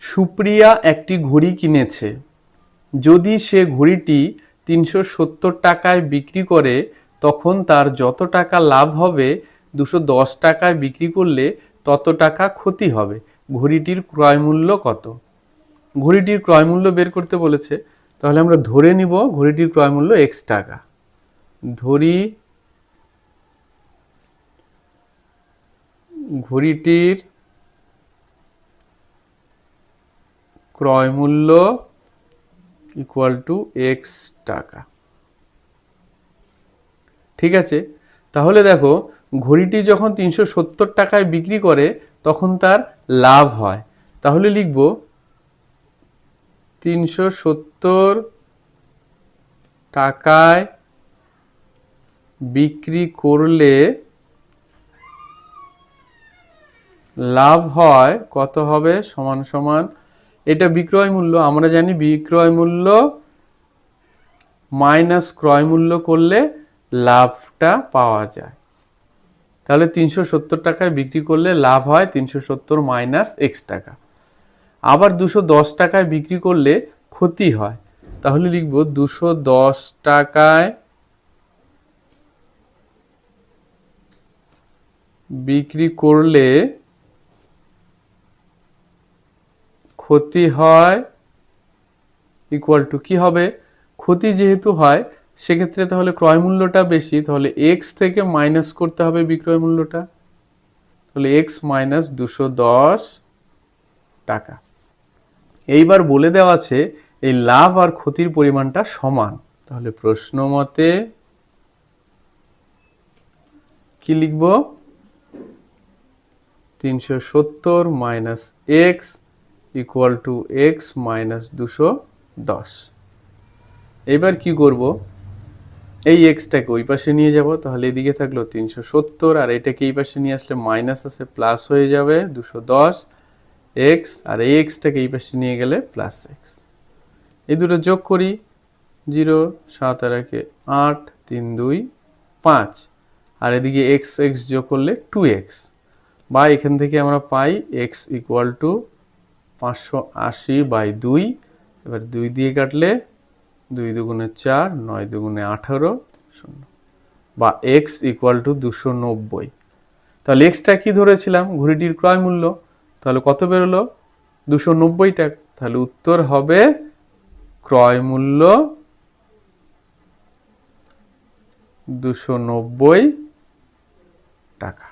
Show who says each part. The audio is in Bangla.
Speaker 1: সুপ্রিয়া একটি ঘড়ি কিনেছে। যদি সে ঘড়িটি ৩৭০ টাকায় বিক্রি করে তখন তার যত টাকা লাভ হবে ২১০ টাকায় বিক্রি করলে তত টাকা ক্ষতি হবে। ঘড়িটির ক্রয় মূল্য কত? ঘড়িটির ক্রয় মূল্য বের করতে বলেছে, তাহলে আমরা ধরে নিব ঘড়িটির ক্রয় মূল্য এক্স টাকা। ধরি ঘড়িটির ক্রয় মূল্য ইকুয়াল টু এক্স টাকা। ঠিক আছে, তাহলে দেখো ঘড়িটি যখন ৩৭০ টাকায় বিক্রি করে তখন তার লাভ হয়, তাহলে লিখব ৩৭০ টাকায় বিক্রি করলে লাভ হয় কত হবে, সমান সমান, এটা বিক্রয় মূল্য, আমরা জানি বিক্রয় মূল্য মাইনাস ক্রয় মূল্য করলে লাভটা পাওয়া যায়। তাহলে ৩৭০ টাকায় বিক্রি করলে লাভ হয় ৩৭০ মাইনাস এক্স টাকা। আবার ২১০ টাকায় বিক্রি করলে ক্ষতি হয়, তাহলে লিখব ২১০ টাকায় বিক্রি করলে ক্ষতি হয় ইকুয়াল টু কি হবে, ক্ষতি যেহেতু হয় সেক্ষেত্রে তাহলে ক্রয় মূল্যটা বেশি, তাহলে এক্স থেকে মাইনাস করতে হবে বিক্রয় মূল্যটা, তাহলে এক্স মাইনাস ২১০ টাকা। এইবার বলে দেওয়া আছে এই লাভ আর ক্ষতির পরিমাণটা সমান, তাহলে প্রশ্ন মতে কি লিখব, ৩৭০ minus x equal to x minus ২১০। এবার কি করব, এই এক্সটাকে ওই পাশে নিয়ে যাব, তাহলে এদিকে থাকলো ৩৭০ আর এটাকে এই পাশে নিয়ে আসলে মাইনাস আছে প্লাস হয়ে যাবে ২১০ এক্স, আর এই এক্সটাকে এই পাশে নিয়ে গেলে প্লাস এক্স। এই দুটো যোগ করি, 0 7 আর 8 3 2 5, আর এদিকে এক্স এক্স যোগ করলে 2x, বা এখান থেকে আমরা পাই এক্স ইকুয়াল টু 580/2। এবার 2 দিয়ে কাটলে 2 দুগুণে 4, 9 দুগুণে 18, 0, বা এক্স ইকুয়াল টু 290। তাহলে এক্সটা কি ধরেছিলাম, ঘড়িটির ক্রয় মূল্য, তাহলে কত বেরোলো 290 টাকা, তাহলে উত্তর হবে ক্রয় মূল্য 290 টাকা।